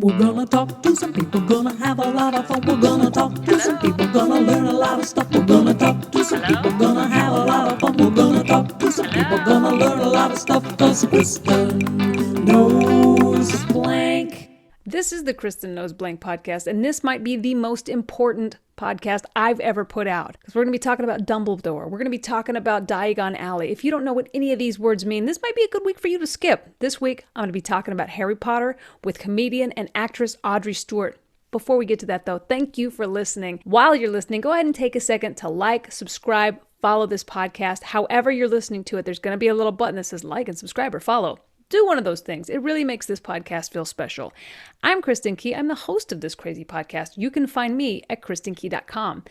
We're gonna talk to some people, gonna have a lot of fun. We're gonna talk to some people, gonna learn a lot of stuff. We're gonna talk to some people, gonna have a lot of fun. We're gonna talk to some people, gonna learn a lot of stuff. Cause Kristin knows blank. This is the Kristin Knows Blank podcast, and this might be the most important podcast I've ever put out. Because we're going to be talking about Dumbledore. We're going to be talking about Diagon Alley. If you don't know what any of these words mean, this might be a good week for you to skip. This week, I'm going to be talking about Harry Potter with comedian and actress Audrey Stewart. Before we get to that, though, thank you for listening. While you're listening, go ahead and take a second to like, subscribe, follow this podcast. However you're listening to it, there's going to be a little button that says like and subscribe or follow. Do one of those things. It really makes this podcast feel special. I'm Kristin Key. I'm the host of this crazy podcast. You can find me at kristinkey.com.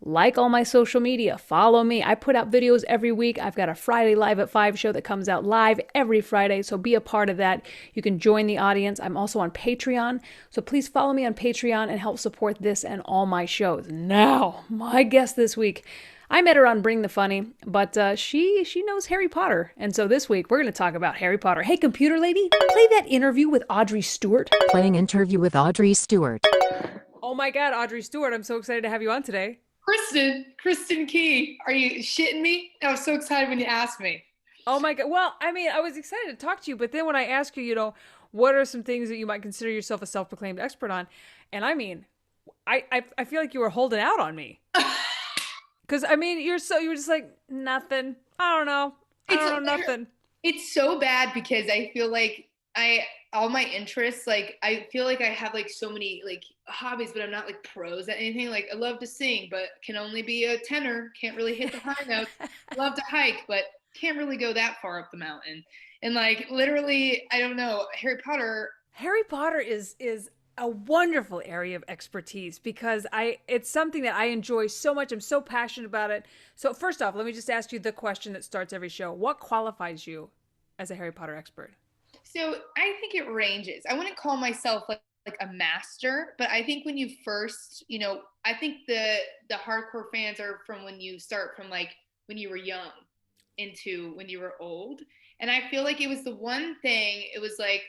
Like all my social media. Follow me. I put out videos every week. I've got a Friday Live at 5 show that comes out live every Friday, so be a part of that. You can join the audience. I'm also on Patreon, so please follow me on Patreon and help support this and all my shows. Now, my guest this week, I met her on Bring the Funny, but she knows Harry Potter. And so this week, we're going to talk about Harry Potter. Hey, computer lady, play that interview with Audrey Stewart. Playing interview with Audrey Stewart. Oh my God, Audrey Stewart, I'm so excited to have you on today. Kristin Key, are you shitting me? I was so excited when you asked me. Oh my God. Well, I mean, I was excited to talk to you, but then when I ask you, what are some things that you might consider yourself a self-proclaimed expert on? And I mean, I feel like you were holding out on me. Because, I mean, you were just like, nothing. I don't know, nothing. It's so bad because I feel like all my interests, like, I feel like I have, like, so many, like, hobbies, but I'm not, like, pros at anything. Like, I love to sing, but can only be a tenor. Can't really hit the high notes. Love to hike, but can't really go that far up the mountain. And, like, literally, I don't know, Harry Potter is a wonderful area of expertise because it's something that I enjoy so much. I'm so passionate about it. So first off, let me just ask you the question that starts every show. What qualifies you as a Harry Potter expert? So I think it ranges. I wouldn't call myself like a master, but I think when you first, I think the hardcore fans are from when you start from, like, when you were young into when you were old. And I feel like it was the one thing, it was like,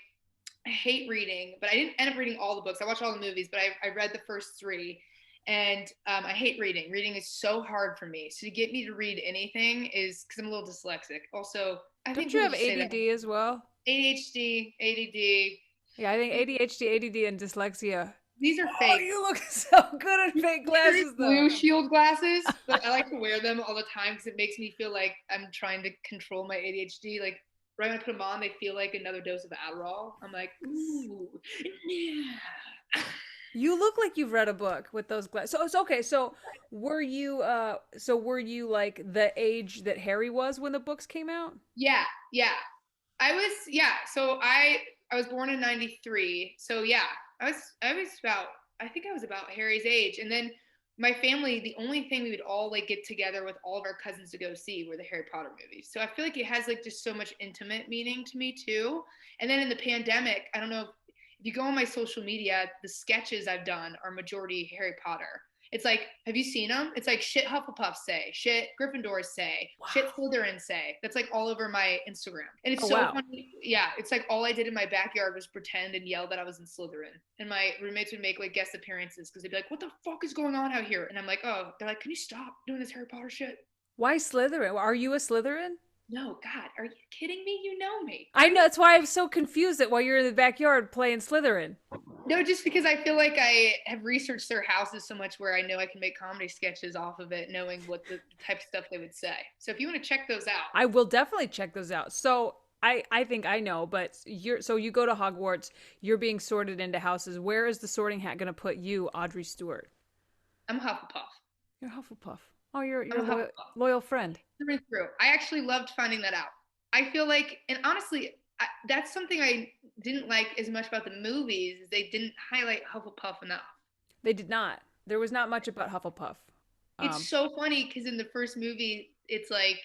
I hate reading, but I didn't end up reading all the books. I watched all the movies, but I read the first 3. And I hate reading. Reading is so hard for me. So to get me to read anything is because I'm a little dyslexic. Also, I think you have ADD as well? ADHD, ADD. Yeah, I think ADHD, ADD, and dyslexia. These are fake. Oh, you look so good at fake glasses, though. Blue shield glasses, but I like to wear them all the time because it makes me feel like I'm trying to control my ADHD. Like, right when I put them on, they feel like another dose of Adderall. I'm like, ooh, yeah. You look like you've read a book with those glasses. So it's okay. So were you like the age that Harry was when the books came out? Yeah. So I was born in 93. So yeah, I think I was about Harry's age. And then my family, the only thing we would all, like, get together with all of our cousins to go see were the Harry Potter movies. So I feel like it has, like, just so much intimate meaning to me too. And then in the pandemic, I don't know if you go on my social media, the sketches I've done are majority Harry Potter. It's like, have you seen them? It's like shit Hufflepuff say, shit Gryffindor say, wow. Shit Slytherin say. That's, like, all over my Instagram. And it's funny. Yeah, it's like all I did in my backyard was pretend and yell that I was in Slytherin. And my roommates would make, like, guest appearances because they'd be like, what the fuck is going on out here? And I'm like, oh, they're like, can you stop doing this Harry Potter shit? Why Slytherin? Are you a Slytherin? No, God, are you kidding me? You know me. I know. That's why I'm so confused that while you're in the backyard playing Slytherin. No, just because I feel like I have researched their houses so much where I know I can make comedy sketches off of it, knowing what the type of stuff they would say. So if you want to check those out. I will definitely check those out. So I think I know, but you go to Hogwarts, you're being sorted into houses. Where is the sorting hat going to put you, Audrey Stewart? I'm Hufflepuff. You're Hufflepuff. Oh, you're a loyal friend. Through. I actually loved finding that out. I feel like, and honestly, that's something I didn't like as much about the movies, is they didn't highlight Hufflepuff enough. They did not. There was not much about Hufflepuff. It's so funny because in the first movie, it's like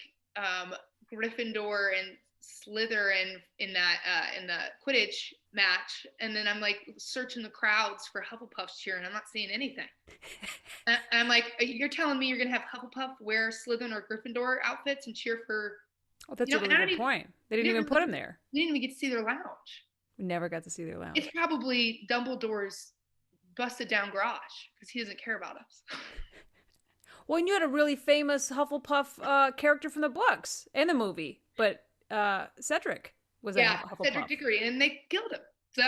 Gryffindor and Slytherin in the Quidditch match, and then I'm like searching the crowds for Hufflepuffs cheering. I'm not seeing anything. And I'm like, you're telling me you're gonna have Hufflepuff wear Slytherin or Gryffindor outfits and cheer for? Oh, that's a really good point. They didn't even put them there. You didn't even get to see their lounge. We never got to see their lounge. It's probably Dumbledore's busted down garage because he doesn't care about us. Well, and you had a really famous Hufflepuff character from the books and the movie, but Cedric was a Hufflepuff. Cedric Diggory, and they killed him. So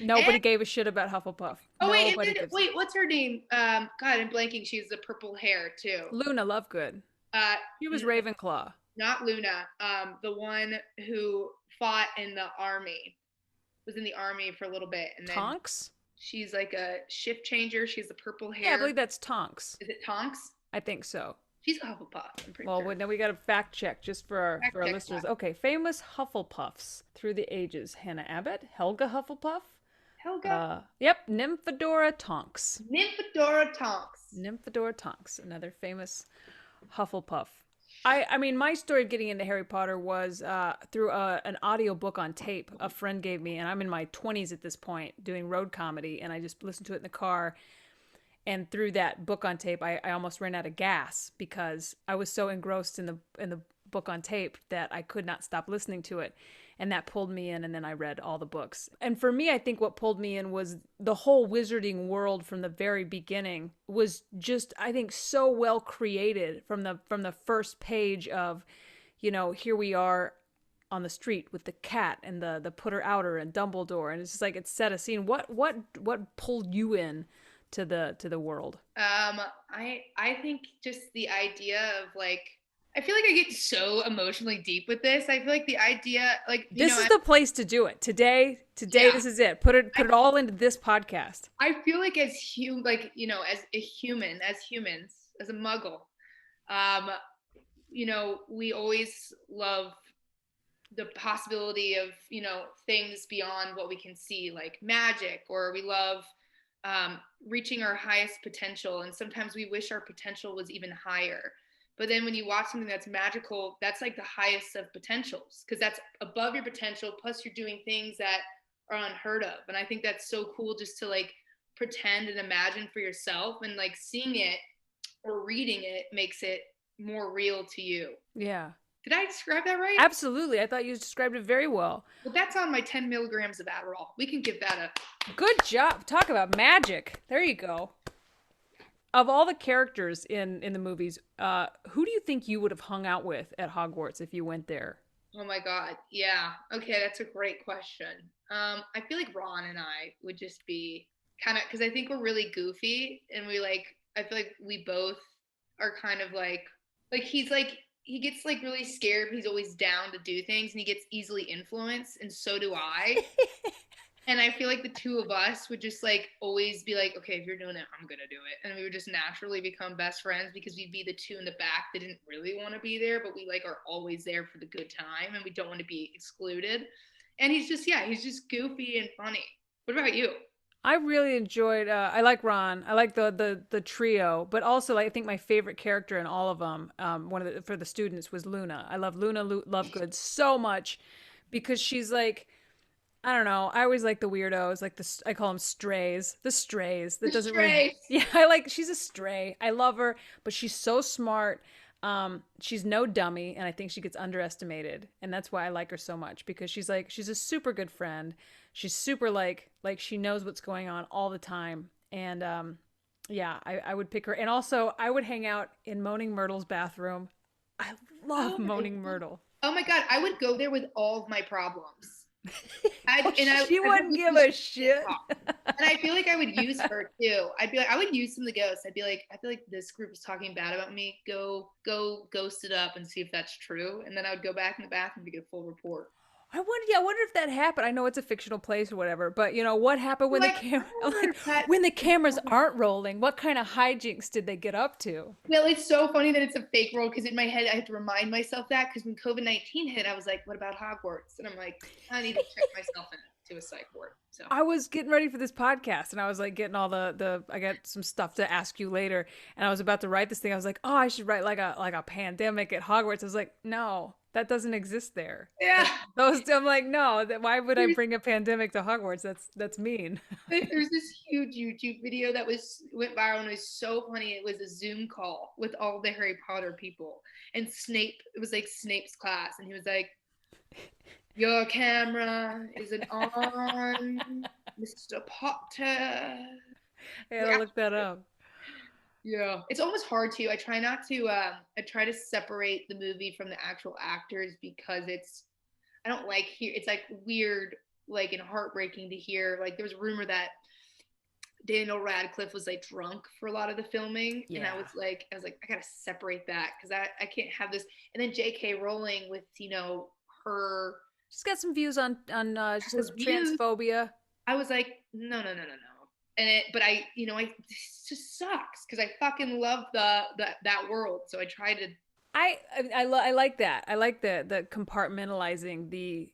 nobody gave a shit about Hufflepuff. Oh wait, what's her name? God, I'm blanking. She's the purple hair too. Luna Lovegood. She was Ravenclaw. Not Luna. The one who fought in the army, was in the army for a little bit, and then Tonks. She's like a shift changer. She has the purple hair. Yeah, I believe that's Tonks. Is it Tonks? I think so. She's a Hufflepuff. I'm pretty sure. Well, now we got to fact check just for our listeners. That. Okay, famous Hufflepuffs through the ages: Hannah Abbott, Helga Hufflepuff. Helga. Yep, Nymphadora Tonks. Nymphadora Tonks. Nymphadora Tonks, another famous Hufflepuff. I mean, my story of getting into Harry Potter was through an audiobook on tape a friend gave me, and I'm in my 20s at this point doing road comedy, and I just listened to it in the car. And through that book on tape, I almost ran out of gas because I was so engrossed in the book on tape that I could not stop listening to it. And that pulled me in, and then I read all the books. And for me, I think what pulled me in was the whole wizarding world from the very beginning was just, I think, so well created from the first page of, you know, here we are on the street with the cat and the putter outer and Dumbledore, and it's just like it set a scene. What pulled you in to the world? I think just the idea of like, I feel like I get so emotionally deep with this. I feel like the idea, like, this is the place to do it. Today, yeah. This is it. Put it all into this podcast. I feel like as humans, as a muggle, you know, we always love the possibility of, you know, things beyond what we can see, like magic, or we love reaching our highest potential. And sometimes we wish our potential was even higher. But then when you watch something that's magical, that's like the highest of potentials, because that's above your potential. Plus you're doing things that are unheard of. And I think that's so cool just to like pretend and imagine for yourself, and like seeing it or reading it makes it more real to you. Yeah. Did I describe that right? Absolutely. I thought you described it very well. Well, that's on my 10 milligrams of Adderall. We can give that a good job. Talk about magic. There you go. Of all the characters in the movies, who do you think you would have hung out with at Hogwarts if you went there? Oh my God. Yeah. Okay. That's a great question. I feel like Ron and I would just be kind of, because I think we're really goofy, and I feel like we both are kind of like he gets like really scared, but he's always down to do things, and he gets easily influenced, and so do I. And I feel like the two of us would just like always be like, okay, if you're doing it, I'm going to do it. And we would just naturally become best friends, because we'd be the two in the back that didn't really want to be there, but we like are always there for the good time, and we don't want to be excluded. And he's just goofy and funny. What about you? I really enjoyed, I like Ron. I like the trio, but also I think my favorite character in all of them, for the students, was Luna. I love Luna Lovegood so much, because she's like, I don't know. I always like the weirdos, like I call them strays. The strays. That doesn't really. Yeah, she's a stray. I love her, but she's so smart. She's no dummy, and I think she gets underestimated, and that's why I like her so much, because she's a super good friend. She's super like she knows what's going on all the time, and yeah, I would pick her, and also I would hang out in Moaning Myrtle's bathroom. I love Moaning Myrtle. Oh my God, I would go there with all of my problems. She wouldn't give a shit. And I feel like I would use her too. I would use some of the ghosts. I'd be like, I feel like this group is talking bad about me. Go ghost it up and see if that's true. And then I would go back in the bathroom to get a full report. I wonder if that happened. I know it's a fictional place or whatever, but you know what happened when when the cameras aren't rolling? What kind of hijinks did they get up to? Well, it's so funny that it's a fake world, because in my head I had to remind myself that, because when COVID-19 hit, I was like, what about Hogwarts? And I'm like, I need to check myself into a psych ward. So I was getting ready for this podcast, and I was like getting all I got some stuff to ask you later, and I was about to write this thing. I was like, oh, I should write like a pandemic at Hogwarts. I was like, no. That doesn't exist there. Yeah. I'm like, no, why would I bring a pandemic to Hogwarts? That's mean. There's this huge YouTube video that went viral, and it was so funny. It was a Zoom call with all the Harry Potter people, and Snape, it was like Snape's class, and he was like, Your camera isn't on, Mr. Potter. I gotta look that up. Yeah, it's almost hard to. I try not to. I try to separate the movie from the actual actors because I don't like hear. It's like weird, like and heartbreaking to hear. Like there was a rumor that Daniel Radcliffe was like drunk for a lot of the filming, and Yeah. I was like, I gotta separate that because I can't have this. And then J.K. Rowling with her She's got some views on she says views. transphobia. I was like, no, no, no, no, no. But this just sucks because I fucking love that world. So I try to. I like that. I like the compartmentalizing the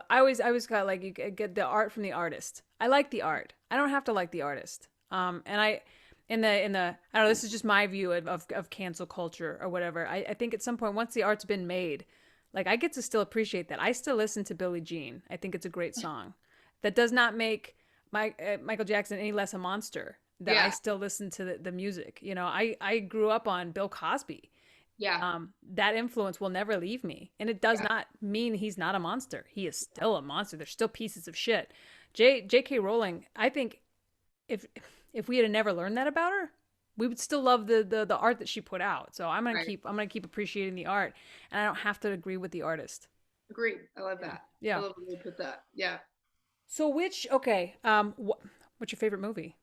I always got like you get the art from the artist. I like the art. I don't have to like the artist. And I in the I don't know, this is just my view of cancel culture or whatever. I think at some point once the art's been made, like I get to still appreciate that. I still listen to Billie Jean. I think it's a great song. That does not make Michael Jackson any less a monster. That I still listen to the music. I grew up on Bill Cosby. Yeah. That influence will never leave me. And it does not mean he's not a monster. He is still a monster. There's still pieces of shit. J.K. Rowling, I think if we had never learned that about her, we would still love the art that she put out. So I'm gonna keep appreciating the art, and I don't have to agree with the artist. Agreed. I love that. Yeah. I love the way you put that. Yeah. So what's your favorite movie?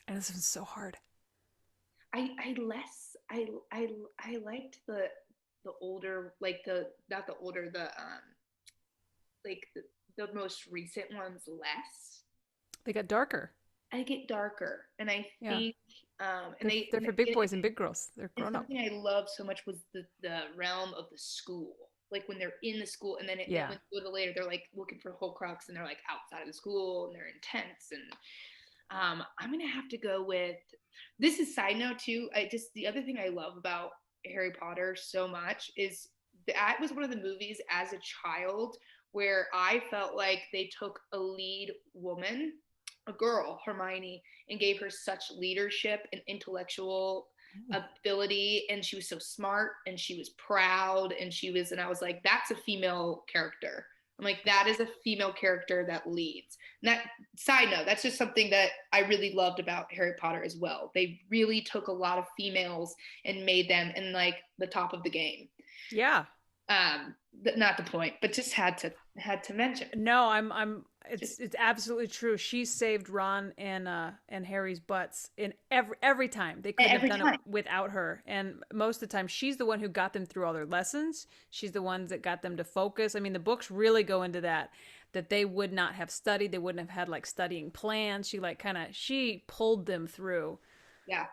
And this one's so hard. I liked the older, like not the older, like the most recent ones less. They got darker. I get darker, and I think they're for big boys and big girls. They're grown up. Something I loved so much was the realm of the school. Like when they're in the school, and then when they go to later, they're like looking for Horcrux, and they're like outside of the school, and they're intense. And I'm gonna have to go with this. Is side note too. The other thing I love about Harry Potter so much is that was one of the movies as a child where I felt like they took a lead woman, a girl, Hermione, and gave her such leadership and intellectual ability, and she was so smart, and she was proud, and I was like, that's a female character. I'm like, that is a female character that leads. And that side note, that's just something that I really loved about Harry Potter as well. They really took a lot of females and made them in like the top of the game. Yeah. Not the point, but just had to mention. No, it's absolutely true. She saved Ron and Harry's butts in every time. They couldn't have done it without her. And most of the time, she's the one who got them through all their lessons. She's the one that got them to focus. I mean, the books really go into that they would not have studied. They wouldn't have had like studying plans. She pulled them through. Yeah.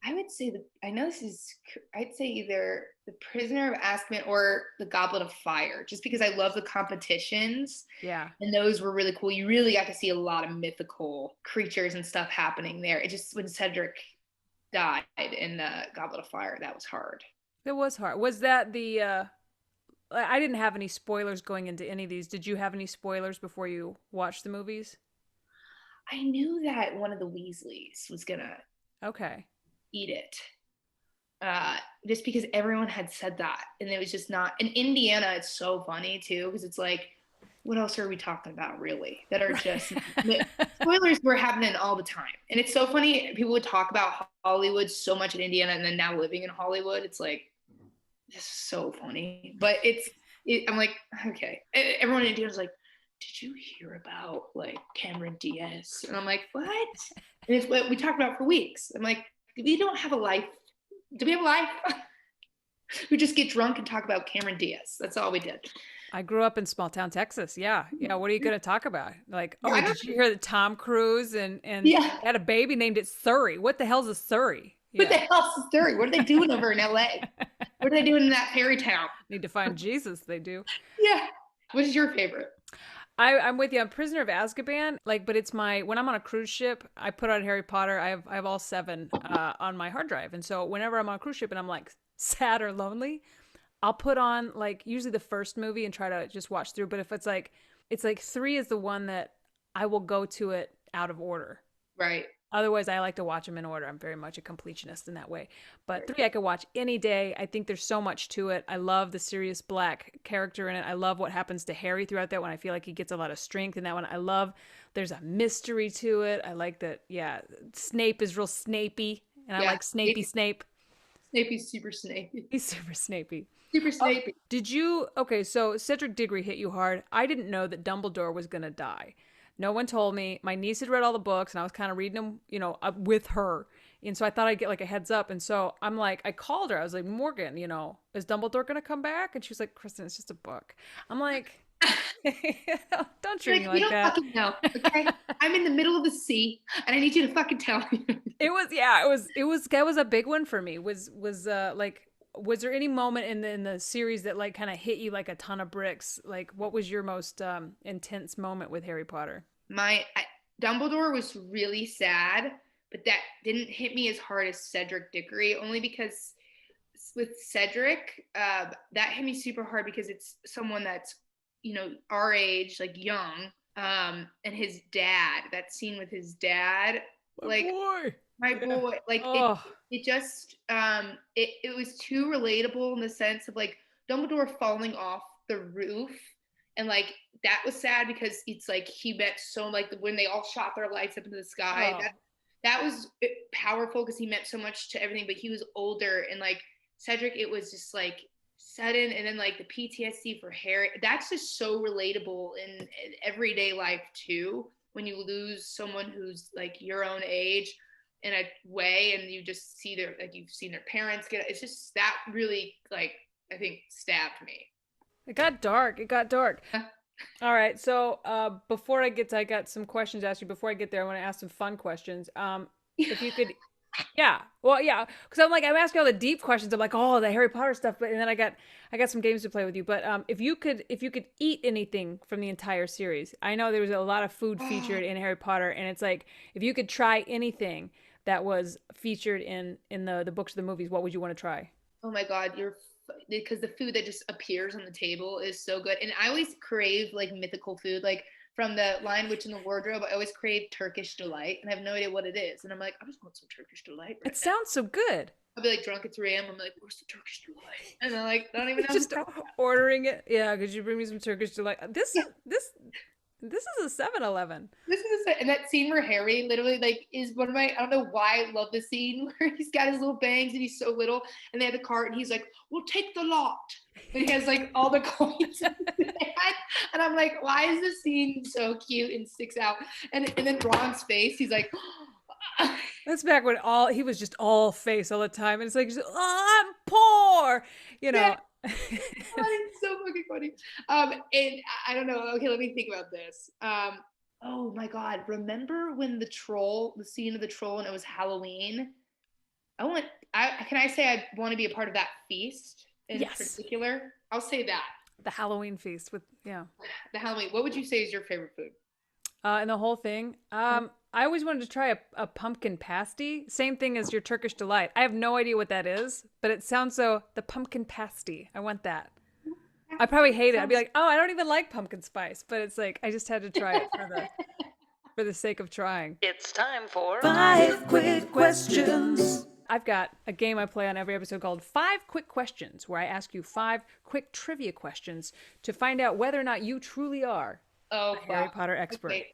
I would say I'd say either The Prisoner of Azkaban or The Goblet of Fire, just because I love the competitions. Yeah. And those were really cool. You really got to see a lot of mythical creatures and stuff happening there. It just, when Cedric died in the Goblet of Fire, that was hard. It was hard. Was that I didn't have any spoilers going into any of these. Did you have any spoilers before you watched the movies? I knew that one of the Weasleys was going to eat it, just because everyone had said that, and it was just not. In Indiana, it's so funny too, because it's like, what else are we talking about really that are just spoilers were happening all the time. And it's so funny, people would talk about Hollywood so much in Indiana, and then now living in Hollywood, it's like, it's so funny. But I'm like, okay, everyone in Indiana's like, did you hear about like Cameron Diaz? And I'm like, what? And it's what we talked about for weeks. I'm like, we don't have a life. Do we have a life? We just get drunk and talk about Cameron Diaz. That's all we did. I grew up in small town Texas. Yeah. What are you going to talk about? Like, did you hear that Tom Cruise and had a baby named it Surrey? What the hell's a Surrey? Yeah. What the hell's a Surrey? What are they doing over in LA? What are they doing in that fairy town? Need to find Jesus. They do. Yeah. What is your favorite? I'm with you. I'm Prisoner of Azkaban. But it's when I'm on a cruise ship, I put on Harry Potter. I have all 7 on my hard drive. And so whenever I'm on a cruise ship and I'm like sad or lonely, I'll put on like usually the first movie and try to just watch through. But if it's like 3 is the one that I will go to it out of order. Right. Otherwise, I like to watch them in order. I'm very much a completionist in that way. But 3 I could watch any day. I think there's so much to it. I love the Sirius Black character in it. I love what happens to Harry throughout that one. I feel like he gets a lot of strength in that one. I love there's a mystery to it. I like that, Snape is real Snapey, and I like Snape. Snape's super Snapey. He's super Snapey. Super Snapey. Okay, so Cedric Diggory hit you hard. I didn't know that Dumbledore was going to die. No one told me. My niece had read all the books, and I was kind of reading them, with her. And so I thought I'd get like a heads up. And so I'm like, I called her. I was like, Morgan, is Dumbledore going to come back? And she was like, Kristin, it's just a book. I'm like, don't treat me like that. Fucking know, okay? I'm in the middle of the sea, and I need you to fucking tell me. It was a big one for me. Was there any moment in the series that like kind of hit you like a ton of bricks? Like, what was your most intense moment with Harry Potter? Dumbledore was really sad, but that didn't hit me as hard as Cedric Diggory, only because with Cedric, that hit me super hard because it's someone that's, our age, like young, and his dad, that scene with his dad, my boy, like it just, it was too relatable in the sense of like Dumbledore falling off the roof. And like, that was sad because it's like, he meant so, like when they all shot their lights up into the sky, that was powerful because he meant so much to everything, but he was older. And like Cedric, it was just like sudden. And then like the PTSD for Harry, that's just so relatable in everyday life too. When you lose someone who's like your own age in a way, and you just see you've seen their parents it's just, that really, like, I think stabbed me. It got dark. All right. So before I got some questions to ask you. Before I get there, I want to ask some fun questions. If you could, because I'm asking all the deep questions. I'm like, oh, the Harry Potter stuff, and then I got some games to play with you. But if you could eat anything from the entire series, I know there was a lot of food featured in Harry Potter, and it's like, if you could try anything that was featured in the books or the movies, what would you want to try? Oh my God, because the food that just appears on the table is so good. And I always crave like mythical food, like from the Lion, Witch, and the Wardrobe. I always crave Turkish delight, and I have no idea what it is. And I'm like, I just want some Turkish delight. It sounds so good. I'll be like drunk at 3 a.m. I'm like, where's the Turkish delight? And I'm like, I don't even know. Just ordering it. Yeah, could you bring me some Turkish delight? This is a 7-Eleven. And that scene where Harry literally like is one of my, I don't know why I love this scene where he's got his little bangs and he's so little, and they have the cart and he's like, we'll take the lot. And he has like all the coins in his hand. And I'm like, why is this scene so cute and sticks out? And then Ron's face, he's like, that's back when he was just all face all the time. And it's like, oh, I'm poor, Yeah. It's so fucking funny. And I don't know. Okay, let me think about this. Oh my God. Remember when the scene of the troll, and it was Halloween? Can I say I want to be a part of that feast in particular? I'll say that. The Halloween feast the Halloween. What would you say is your favorite food? And the whole thing. I always wanted to try a pumpkin pasty. Same thing as your Turkish delight. I have no idea what that is, but it sounds so, the pumpkin pasty. I want that. I probably hate it. I'd be like, oh, I don't even like pumpkin spice, but it's like, I just had to try it for the sake of trying. It's time for 5 quick questions. I've got a game I play on every episode called 5 Quick Questions, where I ask you 5 quick trivia questions to find out whether or not you truly are a Harry Potter expert. Okay.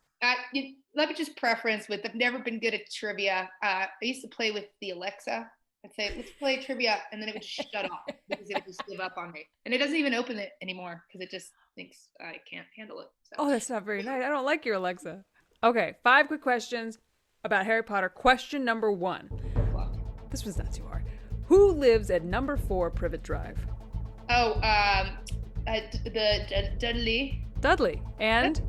Let me just preference with, I've never been good at trivia. I used to play with the Alexa. I'd say, let's play trivia, and then it would just shut off because it would just give up on me. And it doesn't even open it anymore because it just thinks I can't handle it. So. Oh, that's not very nice. I don't like your Alexa. Okay, 5 quick questions about Harry Potter. Question number 1. This was not too hard. Who lives at number 4 Privet Drive? Oh, the Dudley. Dudley. And?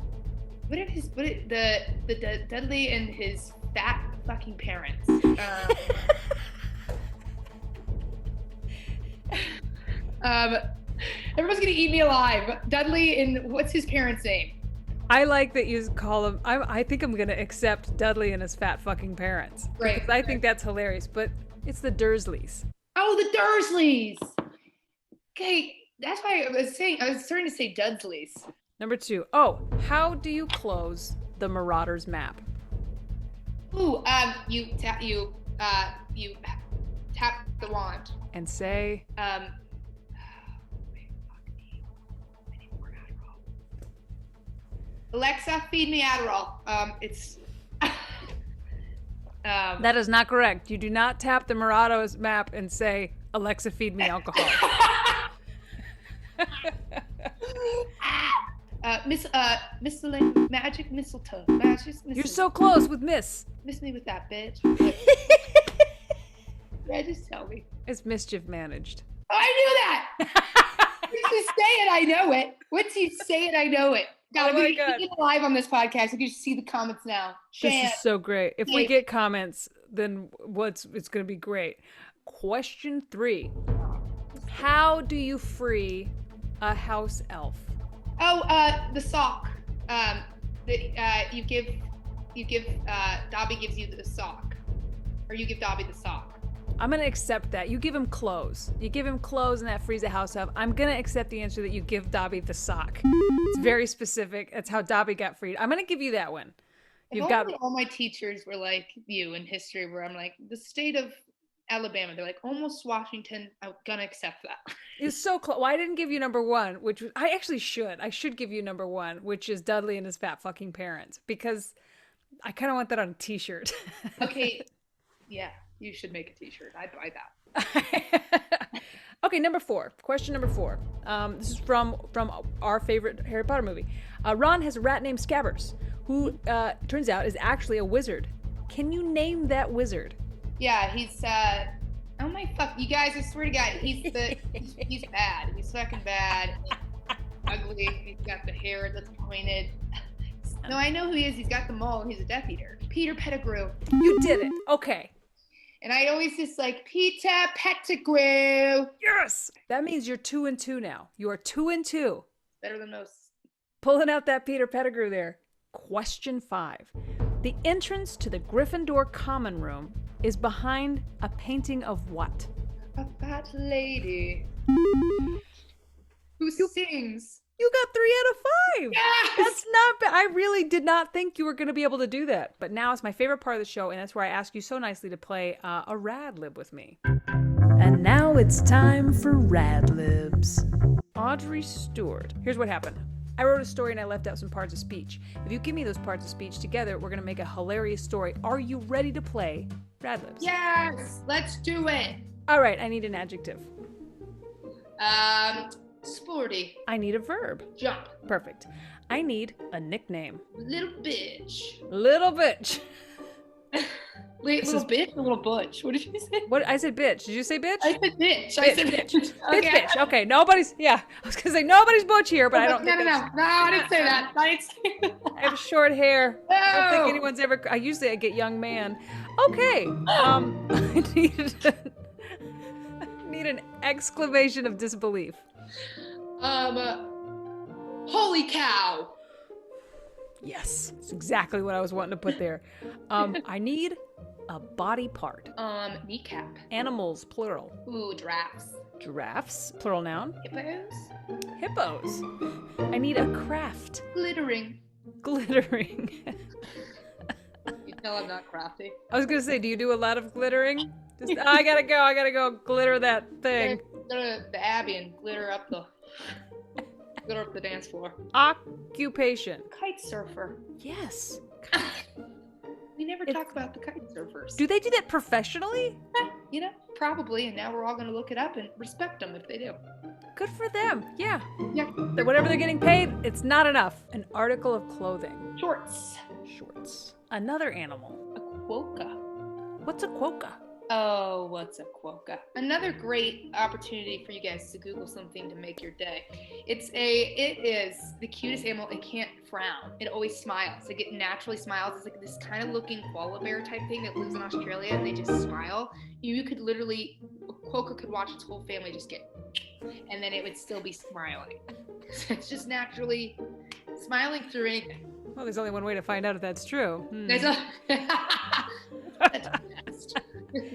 The Dudley and his fat fucking parents. Everyone's gonna eat me alive. Dudley and what's his parents' name? I like that you call him. I think I'm gonna accept Dudley and his fat fucking parents. Right. I think that's hilarious, but it's the Dursleys. Oh, the Dursleys. Okay, that's why I was starting to say Dudsleys. Number 2. Oh, how do you close the Marauders map? Ooh, you tap the wand. And say, I need more Adderall. Alexa, feed me Adderall. It's. that is not correct. You do not tap the Morado's map and say, Alexa, feed me alcohol. Magic mistletoe. Magic mistletoe. You're so close with Miss. Miss me with that, bitch. Yeah, just tell me. It's mischief managed. Oh, I knew that. Once you say it, I know it. Once you say it, I know it. God, Oh my we God. get live on this podcast. You can just see the comments now. This is so great. If we Hey. get comments, then it's going to be great. Question 3. How do you free a house elf? Oh, the sock. You give Dobby gives you the sock, or you give Dobby the sock. I'm going to accept that. You give him clothes. You give him clothes and that frees a house elf. I'm going to accept the answer that you give Dobby the sock. It's very specific. That's how Dobby got freed. I'm going to give you that one. If only all my teachers were like you in history, where I'm like, the state of Alabama, they're like, almost Washington, I'm gonna accept that. It's so close. Well, I didn't give you number 1, which I actually should. I should give you number 1, which is Dudley and his fat fucking parents, because I kind of want that on a t-shirt. Okay, yeah, you should make a t-shirt. I'd buy that. Okay, number 4. Question number 4. This is from our favorite Harry Potter movie. Ron has a rat named Scabbers, who turns out is actually a wizard. Can you name that wizard? Yeah, he's oh my fuck, you guys! I swear to God, he's bad. He's fucking bad. He's ugly. He's got the hair that's pointed. No, I know who he is. He's got the mole, and he's a Death Eater. Peter Pettigrew. You did it. Okay. And I always just like Peter Pettigrew. Yes. That means you're 2 and 2 now. You are 2 and 2. Better than most. Pulling out that Peter Pettigrew there. Question 5. The entrance to the Gryffindor common room is behind a painting of what? A fat lady who sings. You got 3 out of 5. Yes! That's not bad. I really did not think you were going to be able to do that. But now it's my favorite part of the show, and that's where I ask you so nicely to play a RadLib with me. And now it's time for RadLibs. Audrey Stewart. Here's what happened. I wrote a story and I left out some parts of speech. If you give me those parts of speech together, we're going to make a hilarious story. Are you ready to play RadLibs? Yes, let's do it. All right, I need an adjective. Sporty. I need a verb. Jump. Perfect. I need a nickname. Little bitch. Little bitch. Wait, little bitch or little butch? What did you say? What? I said bitch. Did you say bitch? I said bitch. Bitch. Bitch. Okay, nobody's, yeah. I was going to say nobody's butch here, but I don't think No, I didn't say that. I have short hair. I don't think No. anyone's ever, I get young man. Okay. I need an exclamation of disbelief. Holy cow. Yes. That's exactly what I was wanting to put there. I need a body part. Kneecap. Animals, plural. Ooh, giraffes. Giraffes, plural noun. Hippos. Hippos. I need a craft. Glittering. Glittering. You tell I'm not crafty. I was going to say, do you do a lot of glittering? Just, I gotta go glitter that thing. Go to the Abbey and glitter up the dance floor. Occupation. Kite surfer. Yes. We never talk about the kite surfers. Do they do that professionally? Probably, and now we're all going to look it up and respect them if they do. Good for them. Yeah. Yeah. Whatever they're getting paid, it's not enough. An article of clothing. Shorts. Shorts. Another animal. A quokka. What's a quokka? Oh, what's a quokka? Another great opportunity for you guys to Google something to make your day. It is the cutest animal. It can't frown. It always smiles. Like, it naturally smiles. It's like this kind of looking koala bear type thing that lives in Australia, and they just smile. You could literally, a quokka could watch its whole family just get, and then it would still be smiling. It's just naturally smiling through anything. Well, there's only one way to find out if that's true. That's best.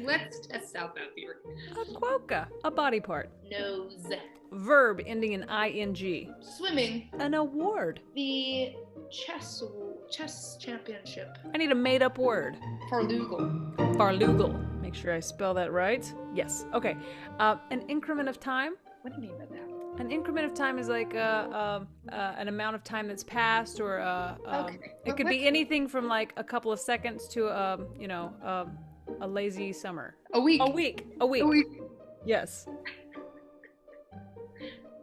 Let's test out that theory. A quokka. A body part. Nose. Verb ending in ing. Swimming. An award. The Chessel chess championship. I need a made-up word. Farlugal. Farlugal. Make sure I spell that right. Yes. Okay. An increment of time. What do you mean by that? An increment of time is like an amount of time that's passed, or Okay. it could be anything from like a couple of seconds to a lazy summer. A week. A week. A week. Yes.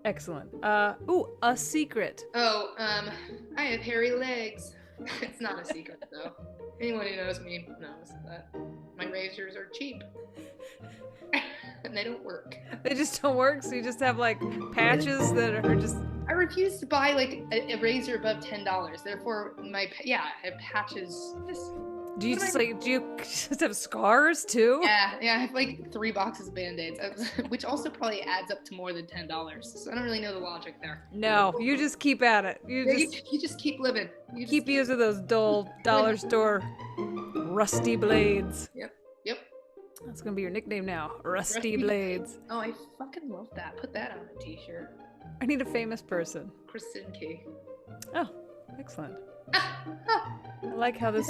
Excellent. A secret. Oh, I have hairy legs. It's not a secret though. Anyone who knows me knows that my razors are cheap. And they don't work. They just don't work, so you just have like patches that are just... I refuse to buy like a razor above $10. Therefore, I have patches. Do you just have scars too? Yeah, I have like 3 boxes of Band-Aids, which also probably adds up to more than $10. So I don't really know the logic there. No, you just keep at it. You just keep living. You just keep using those dull dollar store rusty blades. Yep. That's gonna be your nickname now, Rusty Blades. Oh, I fucking love that. Put that on a t-shirt. I need a famous person. Kristin Key. Oh, excellent. I like how this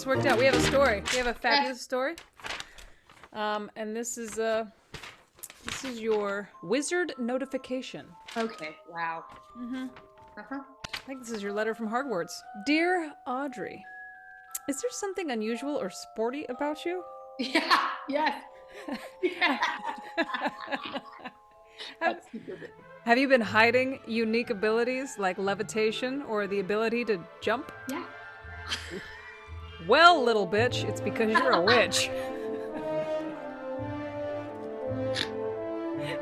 worked out. We have a story. We have a fabulous story. And this is your wizard notification. Okay. Wow. I think this is your letter from Hogwarts. Dear Audrey, is there something unusual or sporty about you? Yeah. Yes. Yeah. Have you been hiding unique abilities like levitation or the ability to jump? Yeah. Well, little bitch, it's because you're a witch.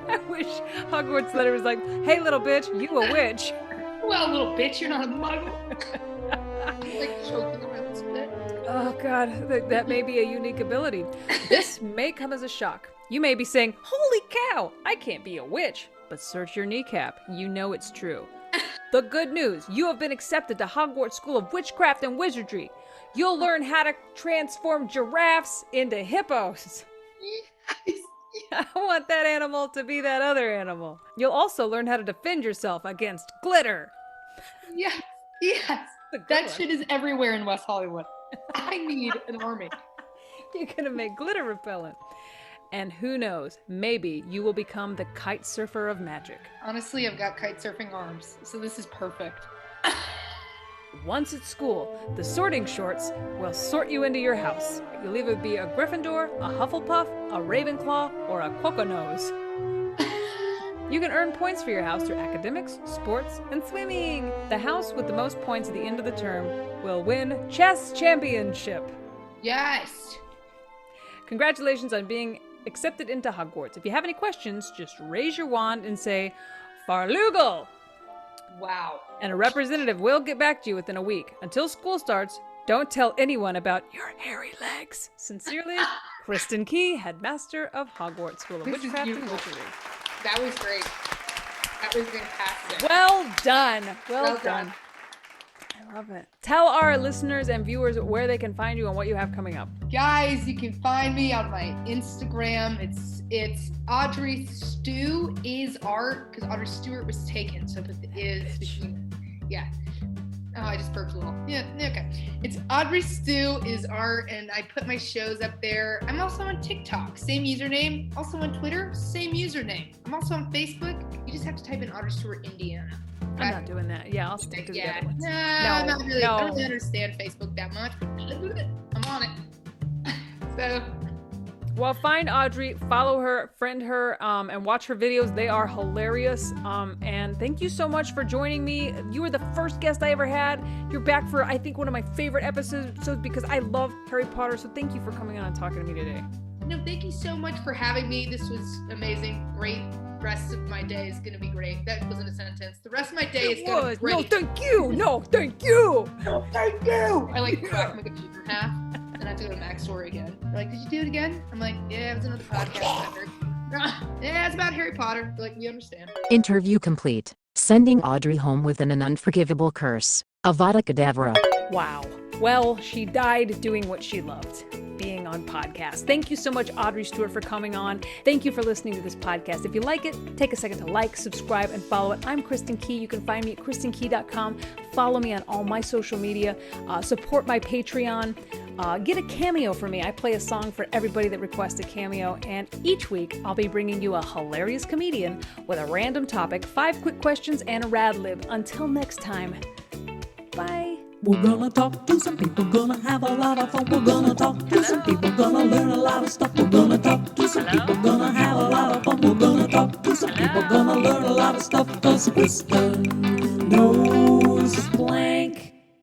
I wish Hogwarts letter was like, hey, little bitch, you a witch. Well, little bitch, you're not a muggle. Like choking around the spit. Oh, God, that may be a unique ability. This may come as a shock. You may be saying, holy cow, I can't be a witch. But search your kneecap. You know it's true. The good news, you have been accepted to Hogwarts School of Witchcraft and Wizardry. You'll learn how to transform giraffes into hippos. Yes. I want that animal to be that other animal. You'll also learn how to defend yourself against glitter. Yes. That shit is everywhere in West Hollywood. I need an army. You're gonna make glitter repellent. And who knows, maybe you will become the kite surfer of magic. Honestly, I've got kite surfing arms, so this is perfect. Once at school, the sorting shorts will sort you into your house. You'll either be a Gryffindor, a Hufflepuff, a Ravenclaw, or a Coconose. You can earn points for your house through academics, sports, and swimming. The house with the most points at the end of the term will win chess championship. Yes. Congratulations on being accepted into Hogwarts. If you have any questions, just raise your wand and say, Farlugal! Wow. And a representative will get back to you within a week. Until school starts, don't tell anyone about your hairy legs. Sincerely, Kristin Key, headmaster of Hogwarts School of Witchcraft and Wizardry. That was great. That was fantastic. Well done. Well done. I love it. Tell our listeners and viewers where they can find you and what you have coming up. Guys, you can find me on my Instagram. It's Audrey Stew is art, because Audrey Stewart was taken, so put the is between. Yeah. Oh, I just burped a little. Yeah, okay. It's Audrey Stew is art, and I put my shows up there. I'm also on TikTok, same username. Also on Twitter, same username. I'm also on Facebook. You just have to type in Audrey Stewart, Indiana. I'm not doing that. Yeah, I'll stick to the other ones. I'm not really. I don't really understand Facebook that much, but I'm on it. So. Well, find Audrey, follow her, friend her, and watch her videos. They are hilarious. And thank you so much for joining me. You were the first guest I ever had. You're back for, I think, one of my favorite episodes because I love Harry Potter. So thank you for coming on and talking to me today. No, thank you so much for having me. This was amazing. Great. Rest of my day is gonna be great. That wasn't a sentence. The rest of my day is gonna be great. No, thank you. No, thank you. No, thank you. I like crack my computer in half, and I have to go to Mac's story again. They're like, did you do it again? I'm like, yeah, it was another podcast I heard. Yeah, it's about Harry Potter. They're like, we understand. Interview complete. Sending Audrey home with an unforgivable curse. Avada Kedavra. Wow. Well, she died doing what she loved, being on podcasts. Thank you so much, Audrey Stewart, for coming on. Thank you for listening to this podcast. If you like it, take a second to like, subscribe, and follow it. I'm Kristin Key. You can find me at kristinkey.com. Follow me on all my social media. Support my Patreon. Get a cameo for me. I play a song for everybody that requests a cameo. And each week, I'll be bringing you a hilarious comedian with a random topic, 5 quick questions, and a RadLib. Until next time, bye. We're gonna talk to some people, gonna have a lot of fun. We're gonna talk to some people, gonna learn a lot of stuff. We're gonna talk to some people, gonna have a lot of fun. We're gonna talk to some people, gonna learn a lot of stuff. 'Cause Kristin knows